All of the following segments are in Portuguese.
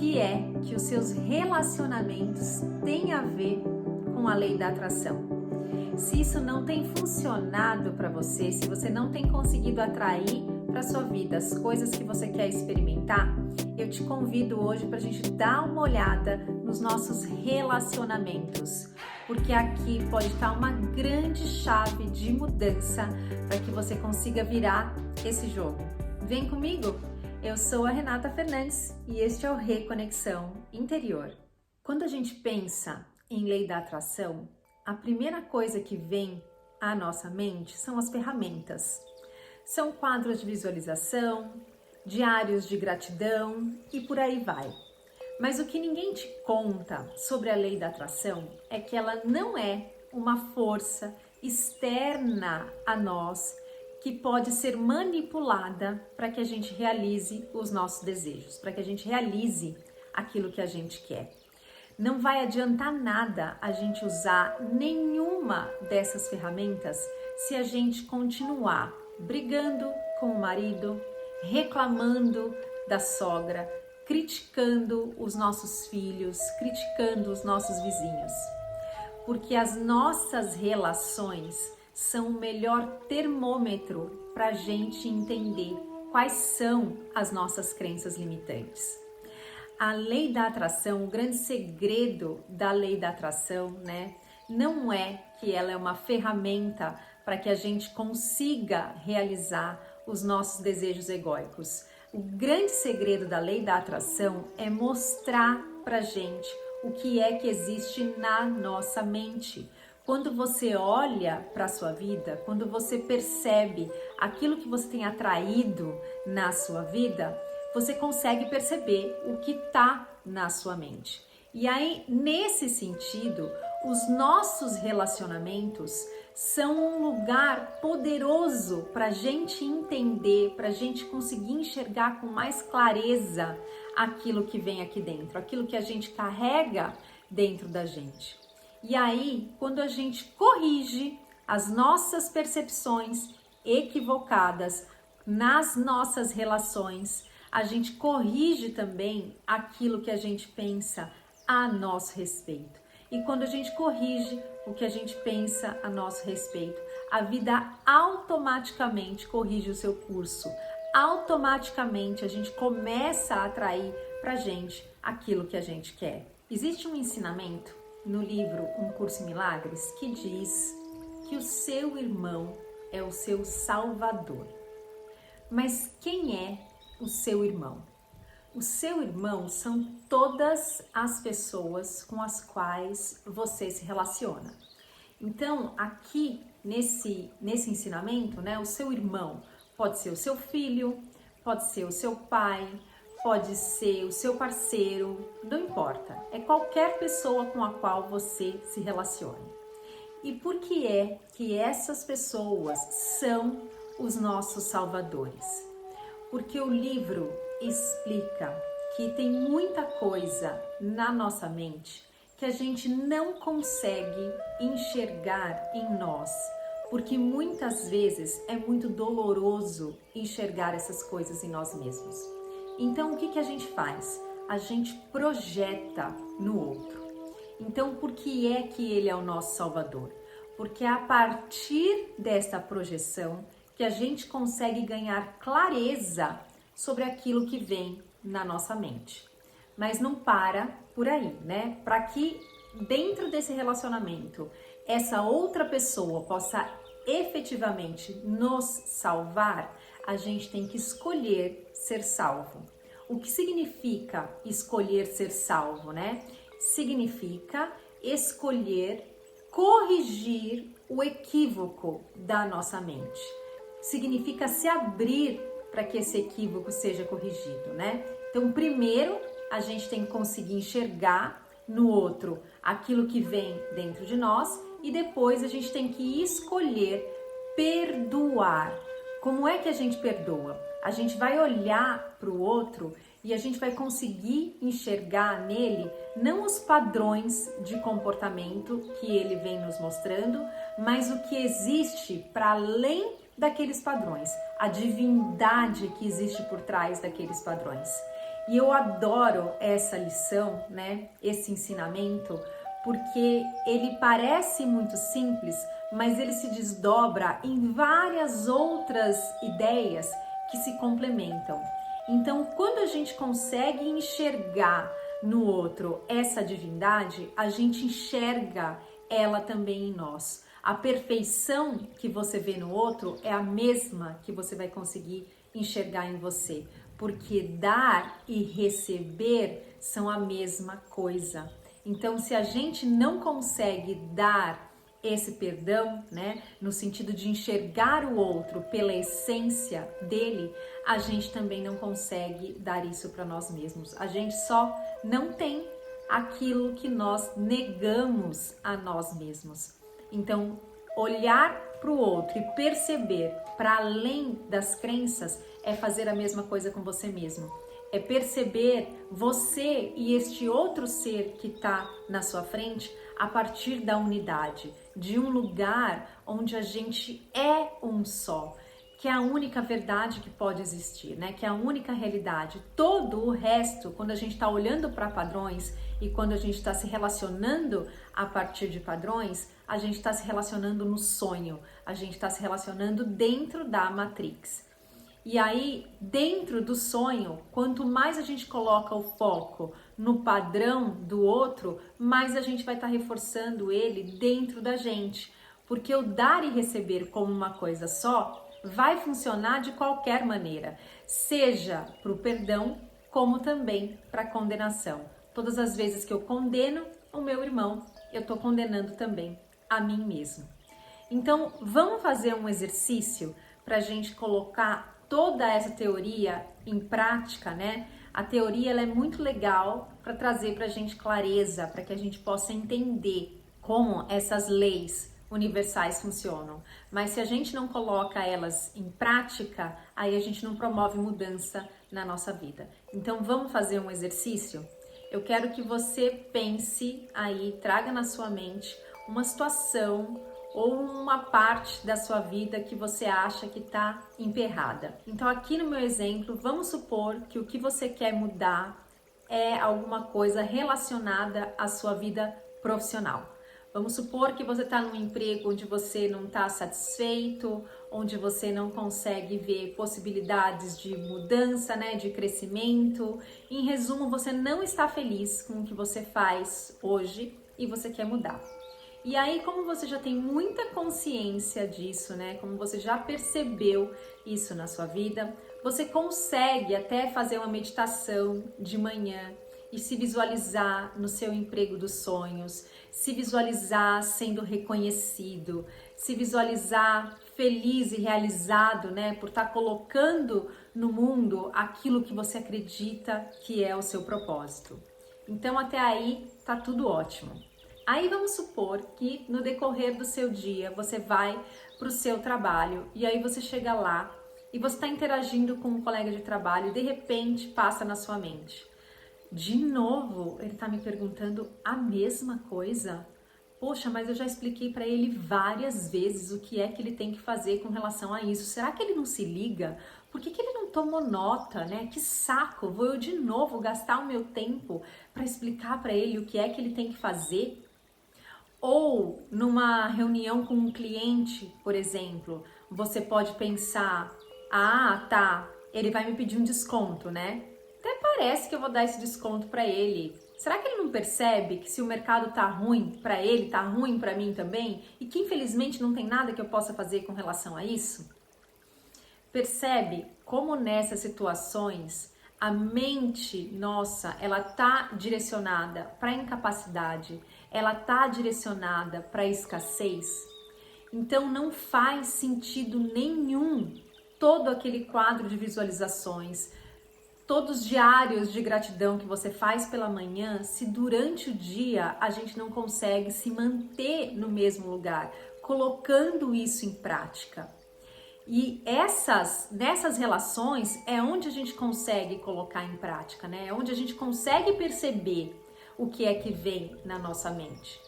que é que os seus relacionamentos têm a ver com a lei da atração. Se isso não tem funcionado para você, se você não tem conseguido atrair para sua vida as coisas que você quer experimentar, eu te convido hoje para a gente dar uma olhada nos nossos relacionamentos, porque aqui pode estar uma grande chave de mudança para que você consiga virar esse jogo. Vem comigo! Eu sou a Renata Fernandes e este é o Reconexão Interior. Quando a gente pensa em lei da atração, a primeira coisa que vem à nossa mente são as ferramentas. São quadros de visualização, diários de gratidão e por aí vai. Mas o que ninguém te conta sobre a lei da atração é que ela não é uma força externa a nós que pode ser manipulada para que a gente realize os nossos desejos, para que a gente realize aquilo que a gente quer. Não vai adiantar nada a gente usar nenhuma dessas ferramentas se a gente continuar brigando com o marido, reclamando da sogra, criticando os nossos filhos, criticando os nossos vizinhos. Porque as nossas relações são o melhor termômetro para a gente entender quais são as nossas crenças limitantes. A lei da atração, o grande segredo da lei da atração, não é que ela é uma ferramenta para que a gente consiga realizar os nossos desejos egóicos. O grande segredo da lei da atração é mostrar para a gente o que é que existe na nossa mente. Quando você olha para a sua vida, quando você percebe aquilo que você tem atraído na sua vida, você consegue perceber o que está na sua mente. E aí, nesse sentido, os nossos relacionamentos são um lugar poderoso para a gente entender, para a gente conseguir enxergar com mais clareza aquilo que vem aqui dentro, aquilo que a gente carrega dentro da gente. E aí, quando a gente corrige as nossas percepções equivocadas nas nossas relações, a gente corrige também aquilo que a gente pensa a nosso respeito. E quando a gente corrige o que a gente pensa a nosso respeito, a vida automaticamente corrige o seu curso. Automaticamente a gente começa a atrair pra gente aquilo que a gente quer. Existe um ensinamento no livro Um Curso em Milagres que diz que o seu irmão é o seu salvador. Mas quem é o seu irmão? O seu irmão são todas as pessoas com as quais você se relaciona. Então, aqui nesse ensinamento, o seu irmão pode ser o seu filho, pode ser o seu pai, pode ser o seu parceiro, não importa. É qualquer pessoa com a qual você se relacione. E por que é que essas pessoas são os nossos salvadores? Porque o livro explica que tem muita coisa na nossa mente que a gente não consegue enxergar em nós, porque muitas vezes é muito doloroso enxergar essas coisas em nós mesmos. Então, o que a gente faz? A gente projeta no outro. Então, por que é que ele é o nosso salvador? Porque é a partir desta projeção que a gente consegue ganhar clareza sobre aquilo que vem na nossa mente. Mas não para por aí, Para que dentro desse relacionamento essa outra pessoa possa efetivamente nos salvar, a gente tem que escolher ser salvo. O que significa escolher ser salvo, Significa escolher corrigir o equívoco da nossa mente. Significa se abrir para que esse equívoco seja corrigido, Então, primeiro, a gente tem que conseguir enxergar no outro aquilo que vem dentro de nós e depois a gente tem que escolher perdoar. Como é que a gente perdoa? A gente vai olhar para o outro e a gente vai conseguir enxergar nele não os padrões de comportamento que ele vem nos mostrando, mas o que existe para além daqueles padrões, a divindade que existe por trás daqueles padrões. E eu adoro essa lição, né? Esse ensinamento, porque ele parece muito simples, mas ele se desdobra em várias outras ideias que se complementam. Então, quando a gente consegue enxergar no outro essa divindade, a gente enxerga ela também em nós. A perfeição que você vê no outro é a mesma que você vai conseguir enxergar em você, porque dar e receber são a mesma coisa. Então, se a gente não consegue dar esse perdão, né, no sentido de enxergar o outro pela essência dele, a gente também não consegue dar isso para nós mesmos. A gente só não tem aquilo que nós negamos a nós mesmos. Então, olhar para o outro e perceber para além das crenças é fazer a mesma coisa com você mesmo. É perceber você e este outro ser que está na sua frente a partir da unidade, de um lugar onde a gente é um só, que é a única verdade que pode existir, né? Que é a única realidade. Todo o resto, quando a gente está olhando para padrões e quando a gente está se relacionando a partir de padrões, a gente está se relacionando no sonho, a gente está se relacionando dentro da Matrix. E aí, dentro do sonho, quanto mais a gente coloca o foco no padrão do outro, mais a gente vai estar reforçando ele dentro da gente. Porque o dar e receber como uma coisa só vai funcionar de qualquer maneira, seja para o perdão, como também para a condenação. Todas as vezes que eu condeno o meu irmão, eu estou condenando também a mim mesmo. Então, vamos fazer um exercício para a gente colocar toda essa teoria em prática, né? A teoria ela é muito legal para trazer para a gente clareza, para que a gente possa entender como essas leis universais funcionam. Mas se a gente não coloca elas em prática, aí a gente não promove mudança na nossa vida. Então vamos fazer um exercício? Eu quero que você pense aí, traga na sua mente uma situação ou uma parte da sua vida que você acha que está emperrada. Então aqui no meu exemplo, vamos supor que o que você quer mudar é alguma coisa relacionada à sua vida profissional. Vamos supor que você está num emprego onde você não está satisfeito, onde você não consegue ver possibilidades de mudança, né, de crescimento. Em resumo, você não está feliz com o que você faz hoje e você quer mudar. E aí, como você já tem muita consciência disso, né? Como você já percebeu isso na sua vida, você consegue até fazer uma meditação de manhã e se visualizar no seu emprego dos sonhos, se visualizar sendo reconhecido, se visualizar feliz e realizado, né? Por estar colocando no mundo aquilo que você acredita que é o seu propósito. Então, até aí, tá tudo ótimo. Aí vamos supor que no decorrer do seu dia você vai para o seu trabalho e aí você chega lá e você está interagindo com um colega de trabalho e de repente passa na sua mente: de novo ele está me perguntando a mesma coisa? Poxa, mas eu já expliquei para ele várias vezes o que é que ele tem que fazer com relação a isso. Será que ele não se liga? Por que ele não tomou nota, né? Que saco! Vou eu de novo gastar o meu tempo para explicar para ele o que é que ele tem que fazer? Ou numa reunião com um cliente, por exemplo, você pode pensar: ah, tá, ele vai me pedir um desconto, né? Até parece que eu vou dar esse desconto para ele. Será que ele não percebe que se o mercado tá ruim para ele, tá ruim para mim também? E que infelizmente não tem nada que eu possa fazer com relação a isso? Percebe como nessas situações a mente nossa, ela tá direcionada para a incapacidade, ela tá direcionada para a escassez. Então não faz sentido nenhum todo aquele quadro de visualizações, todos os diários de gratidão que você faz pela manhã, se durante o dia a gente não consegue se manter no mesmo lugar, colocando isso em prática. E nessas relações é onde a gente consegue colocar em prática, né? É onde a gente consegue perceber o que é que vem na nossa mente.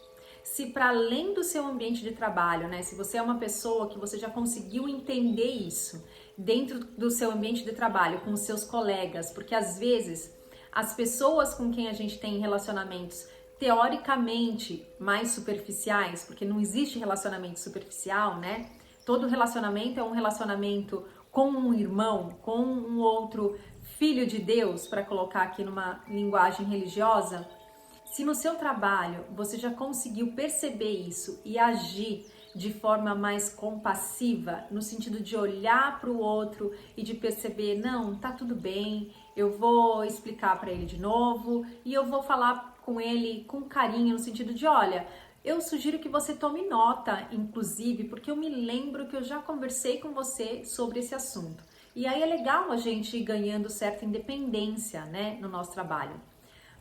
Se para além do seu ambiente de trabalho, né? Se você é uma pessoa que você já conseguiu entender isso dentro do seu ambiente de trabalho, com os seus colegas, porque às vezes As pessoas com quem a gente tem relacionamentos teoricamente mais superficiais, porque não existe relacionamento superficial, né? Todo relacionamento é um relacionamento com um irmão, com um outro filho de Deus, para colocar aqui numa linguagem religiosa. Se no seu trabalho você já conseguiu perceber isso e agir de forma mais compassiva, no sentido de olhar para o outro e de perceber, não, tá tudo bem, eu vou explicar para ele de novo e eu vou falar com ele com carinho, no sentido de, olha, eu sugiro que você tome nota, inclusive, porque eu me lembro que eu já conversei com você sobre esse assunto. E aí é legal a gente ir ganhando certa independência, né, no nosso trabalho.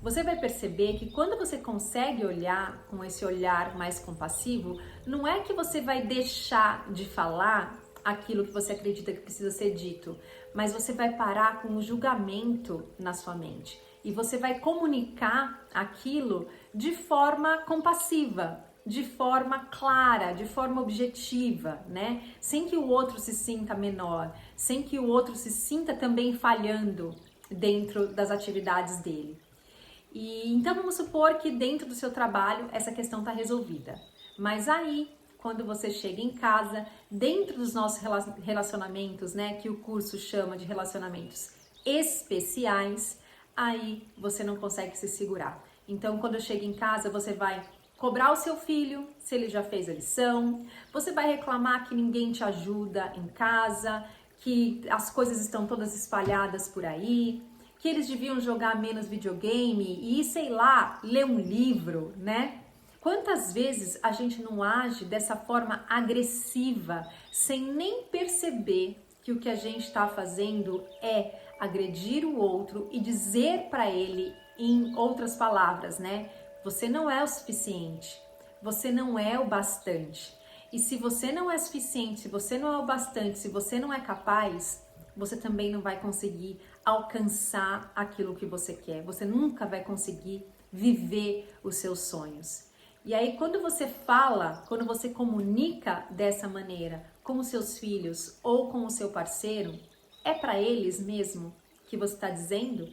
Você vai perceber que quando você consegue olhar com esse olhar mais compassivo, não é que você vai deixar de falar aquilo que você acredita que precisa ser dito, mas você vai parar com o julgamento na sua mente e você vai comunicar aquilo de forma compassiva, de forma clara, de forma objetiva, né? Sem que o outro se sinta menor, sem que o outro se sinta também falhando dentro das atividades dele. E então vamos supor que dentro do seu trabalho essa questão está resolvida. Mas aí, quando você chega em casa, dentro dos nossos relacionamentos, né, que o curso chama de relacionamentos especiais, aí você não consegue se segurar. Então, quando chega em casa, você vai cobrar o seu filho se ele já fez a lição, você vai reclamar que ninguém te ajuda em casa, que as coisas estão todas espalhadas por aí, que eles deviam jogar menos videogame e, sei lá, ler um livro, né? Quantas vezes a gente não age dessa forma agressiva, sem nem perceber que o que a gente está fazendo é agredir o outro e dizer para ele, em outras palavras, né? Você não é o suficiente, você não é o bastante. E se você não é suficiente, se você não é o bastante, se você não é capaz, você também não vai conseguir alcançar aquilo que você quer. Você nunca vai conseguir viver os seus sonhos. E aí, quando você fala, quando você comunica dessa maneira com os seus filhos ou com o seu parceiro, é para eles mesmo que você está dizendo?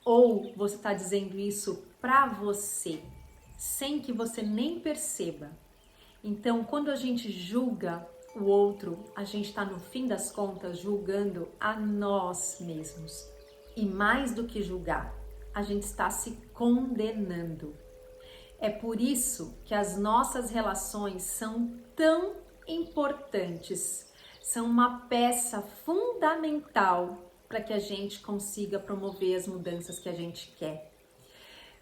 Ou você está dizendo isso para você, sem que você nem perceba? Então, quando a gente julga o outro, a gente está, no fim das contas, julgando a nós mesmos. E mais do que julgar, a gente está se condenando. É por isso que as nossas relações são tão importantes, são uma peça fundamental para que a gente consiga promover as mudanças que a gente quer.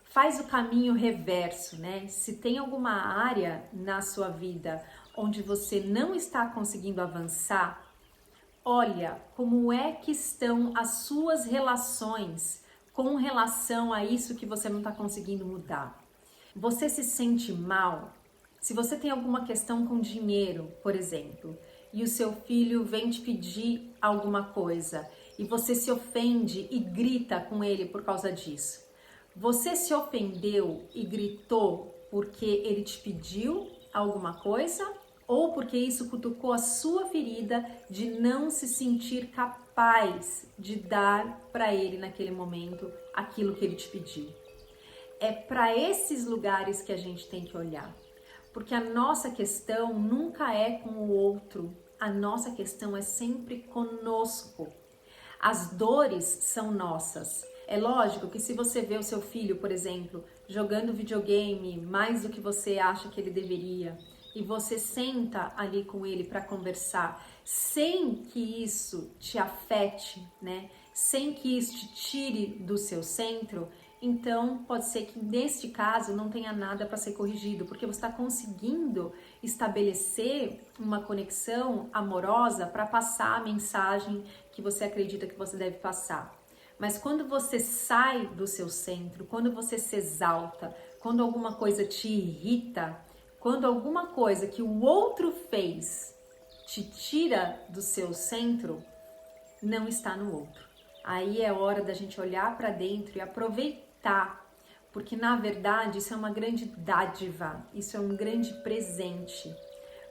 Faz o caminho reverso, né? Se tem alguma área na sua vida onde você não está conseguindo avançar, olha como é que estão as suas relações com relação a isso que você não está conseguindo mudar. Você se sente mal? Se você tem alguma questão com dinheiro, por exemplo, e o seu filho vem te pedir alguma coisa e você se ofende e grita com ele por causa disso. Você se ofendeu e gritou porque ele te pediu alguma coisa ou porque isso cutucou a sua ferida de não se sentir capaz de dar para ele naquele momento aquilo que ele te pediu? É para esses lugares que a gente tem que olhar, porque a nossa questão nunca é com o outro, a nossa questão é sempre conosco. As dores são nossas. É lógico que se você vê o seu filho, por exemplo, jogando videogame mais do que você acha que ele deveria, e você senta ali com ele para conversar, sem que isso te afete, né? Sem que isso te tire do seu centro, então pode ser que neste caso não tenha nada para ser corrigido, porque você está conseguindo estabelecer uma conexão amorosa para passar a mensagem que você acredita que você deve passar. Mas quando você sai do seu centro, quando você se exalta, quando alguma coisa te irrita, quando alguma coisa que o outro fez te tira do seu centro, não está no outro. Aí é hora da gente olhar para dentro e aproveitar, porque na verdade isso é uma grande dádiva, isso é um grande presente,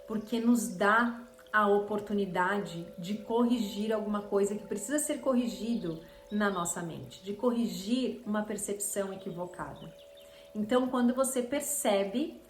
porque nos dá a oportunidade de corrigir alguma coisa que precisa ser corrigido na nossa mente, de corrigir uma percepção equivocada. Então, quando você percebe,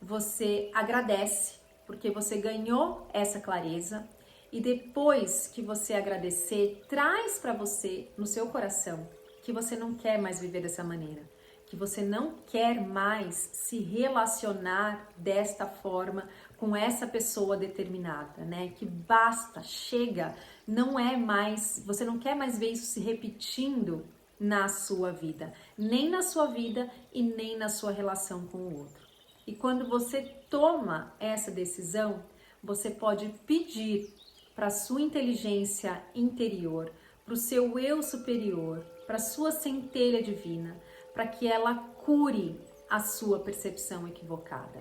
você agradece, porque você ganhou essa clareza, e depois que você agradecer, traz para você, no seu coração, que você não quer mais viver dessa maneira, que você não quer mais se relacionar desta forma com essa pessoa determinada, né? Que basta, chega, não é mais, você não quer mais ver isso se repetindo na sua vida, nem na sua vida e nem na sua relação com o outro. E quando você toma essa decisão, você pode pedir para a sua inteligência interior, para o seu eu superior, para a sua centelha divina, para que ela cure a sua percepção equivocada.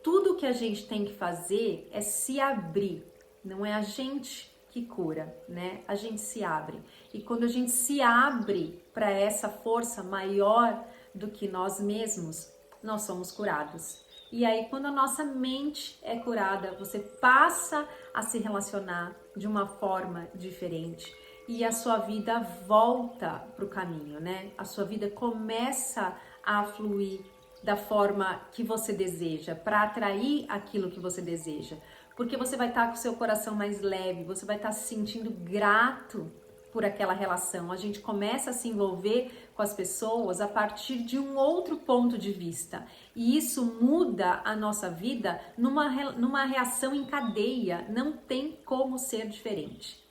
Tudo que a gente tem que fazer é se abrir, não é a gente que cura, né? A gente se abre. E quando a gente se abre para essa força maior do que nós mesmos, nós somos curados. E aí, quando a nossa mente é curada, você passa a se relacionar de uma forma diferente e a sua vida volta para o caminho, né? A sua vida começa a fluir da forma que você deseja, para atrair aquilo que você deseja. Porque você vai estar com o seu coração mais leve, você vai estar se sentindo grato por aquela relação. A gente começa a se envolver com as pessoas a partir de um outro ponto de vista. E isso muda a nossa vida numa reação em cadeia. Não tem como ser diferente.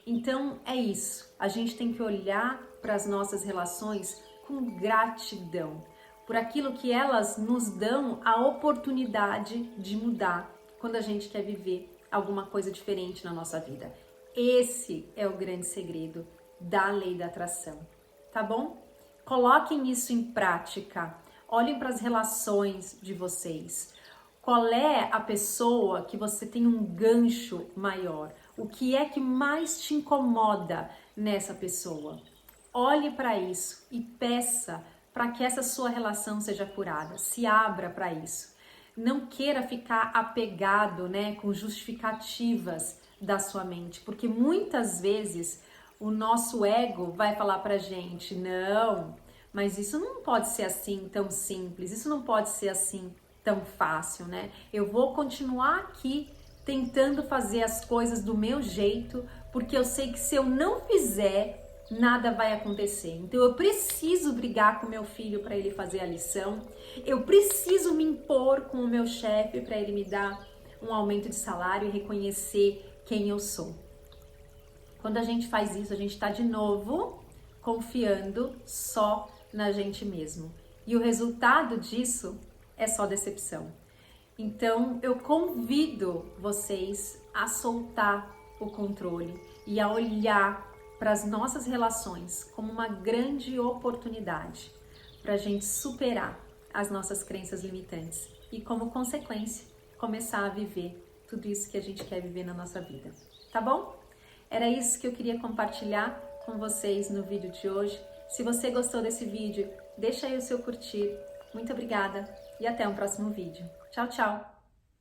Então é isso. A gente tem que olhar para as nossas relações com gratidão, por aquilo que elas nos dão a oportunidade de mudar quando a gente quer viver alguma coisa diferente na nossa vida. Esse é o grande segredo da lei da atração, tá bom? Coloquem isso em prática. Olhem para as relações de vocês. Qual é a pessoa que você tem um gancho maior? O que é que mais te incomoda nessa pessoa? Olhe para isso e peça para que essa sua relação seja curada. Se abra para isso. Não queira ficar apegado, né, com justificativas da sua mente, porque muitas vezes o nosso ego vai falar pra gente: não, mas isso não pode ser assim tão simples, isso não pode ser assim tão fácil, né? Eu vou continuar aqui tentando fazer as coisas do meu jeito, porque eu sei que se eu não fizer, nada vai acontecer. Então eu preciso brigar com meu filho para ele fazer a lição, eu preciso me impor com o meu chefe para ele me dar um aumento de salário e reconhecer quem eu sou. Quando a gente faz isso, a gente está de novo confiando só na gente mesmo. E o resultado disso é só decepção. Então eu convido vocês a soltar o controle e a olhar para as nossas relações como uma grande oportunidade para a gente superar as nossas crenças limitantes e, como consequência, começar a viver tudo isso que a gente quer viver na nossa vida, tá bom? Era isso que eu queria compartilhar com vocês no vídeo de hoje. Se você gostou desse vídeo, deixa aí o seu curtir. Muito obrigada e até um próximo vídeo. Tchau, tchau!